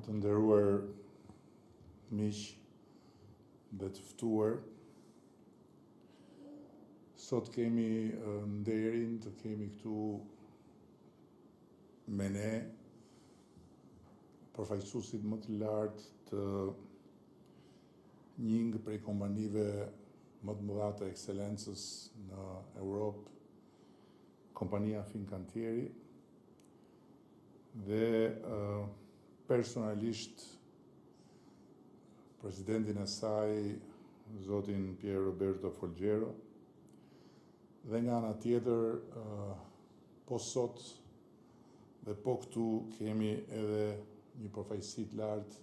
Të nderuar miq dhe të ftuar, sot kemi nderin të kemi këtu me ne përfaqësuesit më të lartë të një prej kompanive më të mëdha të ekselencës në Europë, kompania Fincantieri, dhe personalisht presidentin e saj, zotin Pier Roberto Folgero, dhe nga ana tjetër, po sot dhe po këtu kemi edhe një përfaqësi të lartë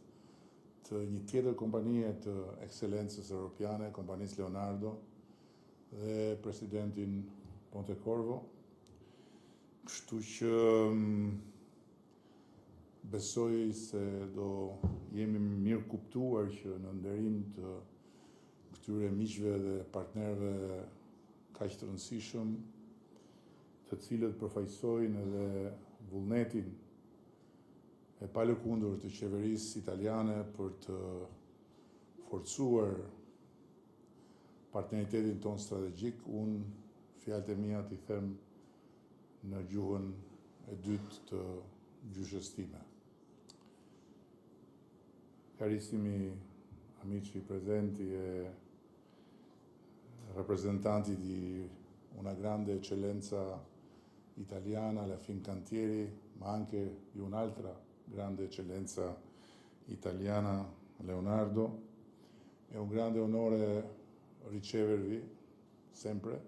të një tjetër kompanie të ekselencës europiane, kompanisë Leonardo, dhe presidentin Pontecorvo. Kështu që besoj se do jemi mirë kuptuar që në nderim të këtyre miqve dhe partnerëve kaq të rëndësishëm, të cilët përfaqësojnë edhe vullnetin e palëkundur të qeverisë italiane për të forcuar partneritetin ton strategjik, unë fjalët e mia t'i them në gjuhën e dytë të gjyshës time. Carissimi amici presenti e rappresentanti di una grande eccellenza italiana, la Fincantieri, ma anche di un'altra grande eccellenza italiana, Leonardo. È un grande onore ricevervi sempre,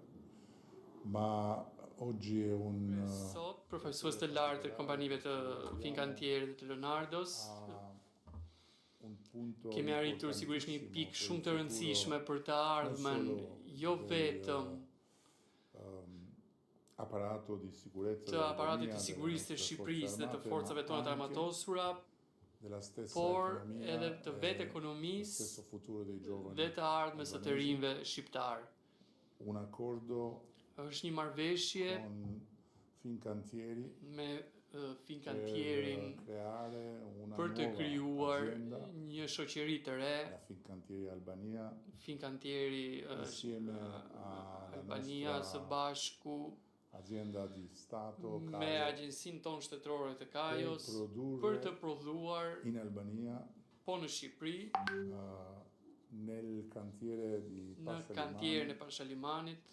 ma oggi è un... Sot, profesues të lartë të kompanive të Fincantieri dhe të Leonardos, kemi arritur sigurisht një pikë shumë të rëndësishme për të ardhmen, jo vetëm të aparatit të sigurisë të Shqipërisë dhe të forcave tona të armatosura, por edhe të vetë ekonomisë dhe të ardhmes së të rinjve shqiptar. Është një marrëveshje me Fincantierin për të krijuar një shoqëri të re, Fincantieri Albania së bashku me agjensinë tonë shtetërore të Kajos për të prodhuar po në Shqipëri, në kantierin e Pasalimanit,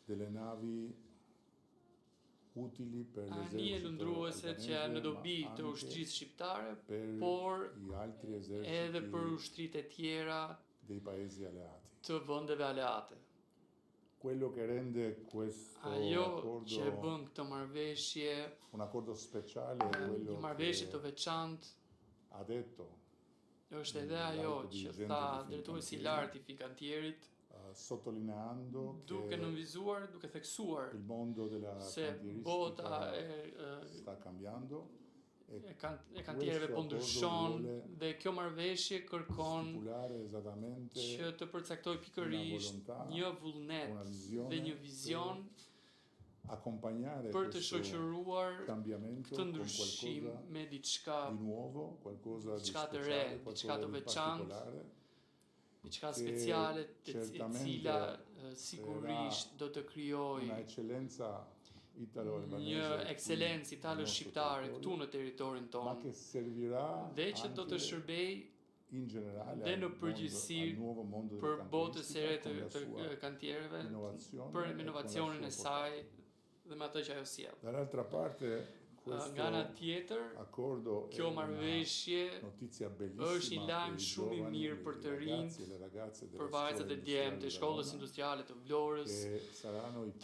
delle navi utili per anije lundruese që janë në dobi të ushtrisë shqiptare, por edhe për ushtrit e tjera të vendeve aleate. Ajo që e bën këtë marrëveshje një marrëveshje të veçantë është edhe ajo që tha drejtuesi i lartë i Fincantierit, duke nënvizuar, duke theksuar se bota e kantiereve po ndryshon dhe kjo marrëveshje kërkon që të përcaktoj pikërisht një vullnet dhe një vizion për të shoqëruar këtë ndryshim me diçka të re, diçka të veçantë, diçka speciale, e cila sigurisht do të krijojë një ekselencë italo-shqiptare këtu në territorin tonë, dhe që do të shërbejë dhe në përgjithësi për botës së re të kantiereve, për inovacionin e saj dhe me atë që ajo sjell. Nga ana tjetër, kjo marrëveshje është një lajm shumë i mirë për të rinjt, për vajzat e djemtë të shkollës industriale të Vlorës,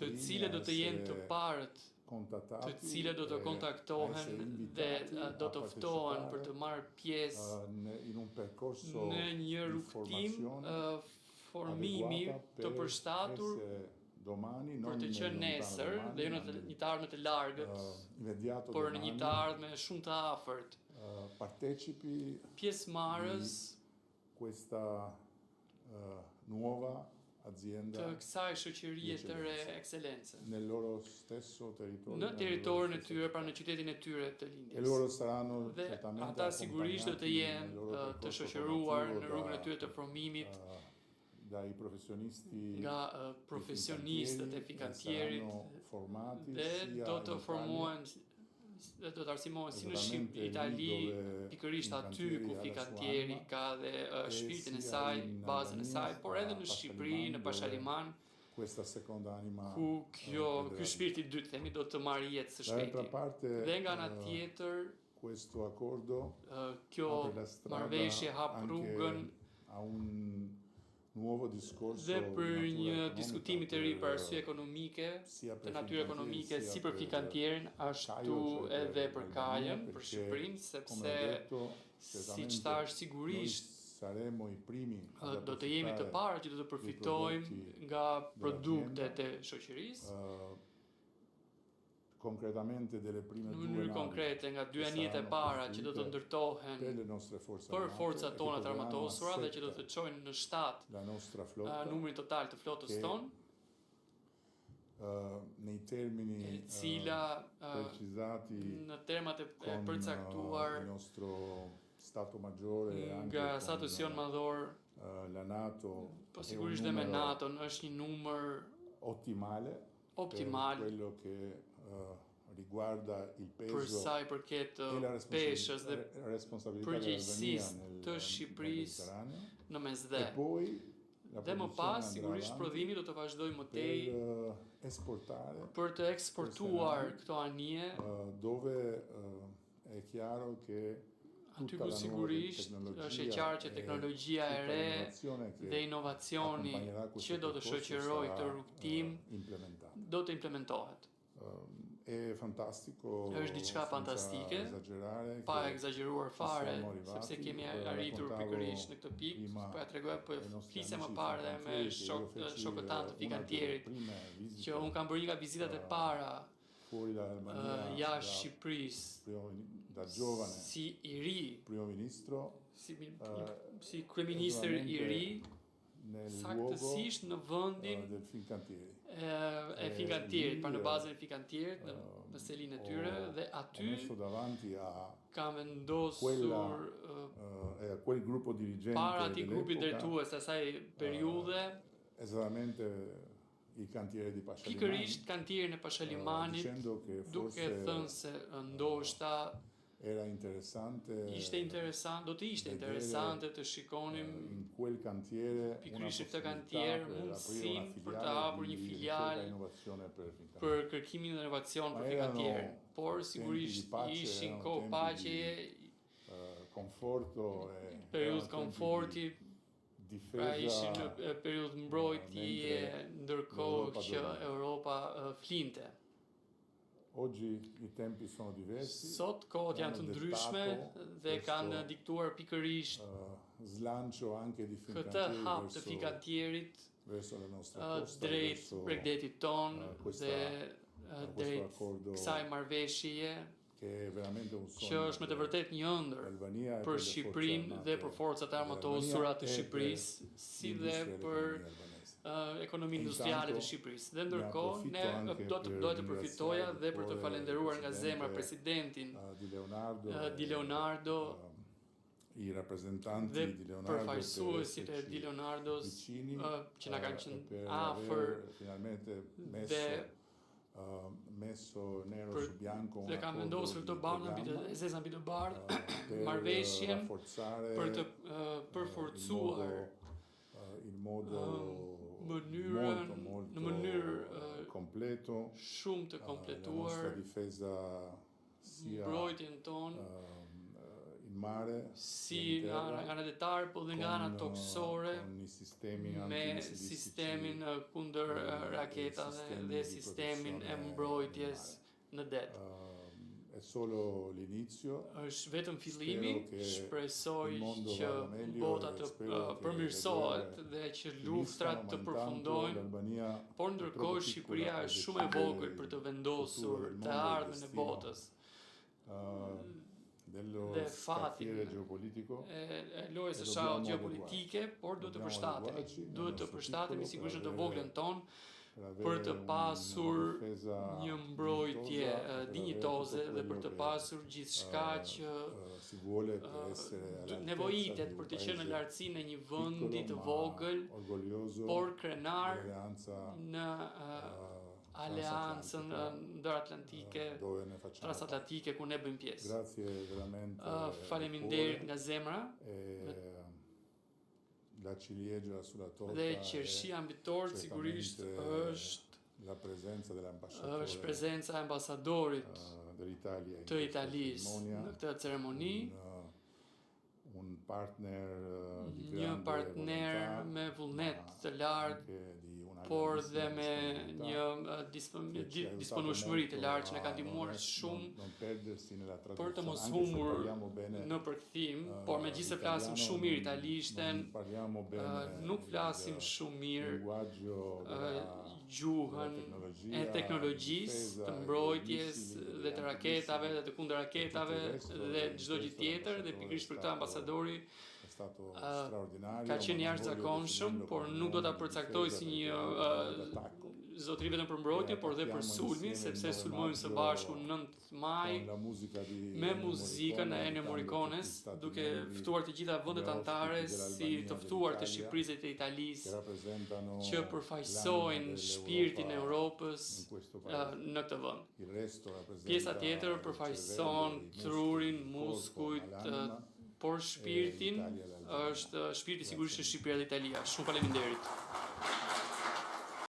të cilët do të jenë të parët, të cilët do të kontaktohen dhe do të ftohen për të marrë pjesë në një rrugtim formimi të përshtatur për të qenë nesër, dhe jo në një të ardhme të largët, por në një të ardhme shumë të afërt. Pjesëmarrës azienda të kësaj shoqërie të re ekselencë nel loro stesso territorio, në territorin e tyre, pra në qytetin e tyre të e lindjes. loro saranno Dhe certamente ata sigurisht do të jenë të shoqëruar në rrugën e tyre të formimit dai professionisti nga profesionistët e fikantierit dhe do të formohen dhe do të arsimohen si në Itali, pikërisht aty ku fikantieri ka dhe shpirtin e saj, bazën e saj, por edhe në Shqipëri, në Pashaliman, questa seconda anima ku ky shpirti i dytë themi do të marrë jetë së shpejti. Dhe nga ana tjetër, questo accordo kjo marrëveshje hap rrugën a un nuovo discorso dhe për një diskutim të ri për arsye ekonomike, të natyrë ekonomike, si për fikantierin, ashtu edhe për Kajën, për Shqipërinë, sepse siç thash sigurisht do të jemi të parë që do të përfitojmë nga produktet e shoqërisë. Concretamente delle prime në mënyrë konkrete nga dy anijet e para që do të ndërtohen për forcat tona të armatosura dhe që do të çojnë në 7 numrin total të flotës tonë, nei termini e cila në termat e përcaktuar Stato Maggiore nga Status Jon Madhor, la NATO, po sigurisht dhe me NATO-n është një numër ottimale quello che riguarda il peso për sa i përket peshës dhe përgjegjësisë të Shqipërisë në Mesdhe. Dhe më pas, sigurisht prodhimi do të vazhdojë më tej për të eksportuar këto anije, dove è chiaro che aty ku sigurisht është e qartë që teknologjia e re dhe inovacioni që do të shoqërojë këtë rrugtim do të implementohet. È fantastico, është diçka fantastike, pa egzageruar fare, sepse kemi arritur pikërisht në këtë pikë, po ja tregoj, po flisja më parë dhe me shokët tanë të fikantierit, që unë kam bërë nga vizitat e para jashtë Shqipërisë, si i ri, si kryeministër i ri, saktësisht në vendin e fikantierit, pra në bazën e fikantierit, në selinë e tyre, dhe aty kam vendosur para atij grupi drejtues asaj periudhe, pikërisht kantierin e Pashalimanit, duke thënë se ndoshta ishte interesant, do të ishte interesante të shikonim pikërisht këtë kantier mundësinë për të hapur një filial për kërkimin dhe inovacion për fikantierin. Por sigurisht ishin kohë paqeje, periudhë komforti, pra ishin në periudhë mbrojtjeje, ndërkohë që Europa flinte. Oggi i tempi sono diversi. Sot kohët janë të ndryshme dhe kanë diktuar pikërisht slancio anche di këtë hap të fikantierit drejt Bregdetit ton dhe drejt kësaj marrëveshjeje që është me të vërtet një ëndër për Shqipërinë dhe për forcat armatosura të Shqipërisë, si dhe për ekonominë industriale të Shqipërisë. Dhe ndërkohë ne do të përfitoja dhe për të falenderuar nga zemra presidentin Di Leonardo i rappresentanti dhe di Leonardo përfaqësuesit e Di Leonardos që na kanë qenë afër dhe messo nero su bianco dhe kam vendosur të banë zeza mbi të bardhë marrëveshjen për të përforcuar mënyrën në mënyrë shumë të kompletuar mbrojtjen tonë si nga ana detare, po dhe nga ana toksore, me sistemin kundër raketave dhe sistemin e mbrojtjes në det. Është vetëm fillimi, shpresoj që bota të përmirësohet dhe që luftrat të përfundojnë, por ndërkohë Shqipëria është shumë e vogël për të vendosur të ardhmen e botës. dhe fatin e lojës së gjeopolitike, por duhet të përshtatemi sigurisht në të voglën tonë për të pasur një mbrojtje dinjitoze dhe për të pasur gjithçka që nevojitet për të qenë në lartësinë e një vendi të vogël, por krenar në aleancën ndëratlantike, transatlantike ku ne bëjmë pjesë. Faleminderit nga zemra. Dhe qershia mbi tort sigurisht është prezenca e ambasadorit të Italisë në këtë ceremoni, një partner me vullnet të lartë, por dhe me një disponueshmëri të lartë që na ka ndihmuar shumë për të mos humbur në përkthim, por megjithëse flasim shumë mirë italishten, nuk flasim shumë mirë gjuhën e teknologjisë, të mbrojtjes dhe të raketave dhe të kundër raketave dhe çdo gjë tjetër, dhe pikërisht për këtë ambasadori ka qenë jashtëzakonshëm, por nuk do ta përcaktoj si një zotëri vetëm për mbrojtje, por dhe për sulmin, sepse sulmojmë së bashku 9 maj me muzikën e Ennio Morricones, duke ftuar të gjitha vendet anëtare si të ftuar të Shqipërisë dhe të Italisë që përfaqësojnë shpirtin e Europës në këtë vend. Pjesa tjetër përfaqëson trurin, muskujt, por shpirtin është shpirti sigurisht në Shqipëri dhe Italia. Shumë faleminderit.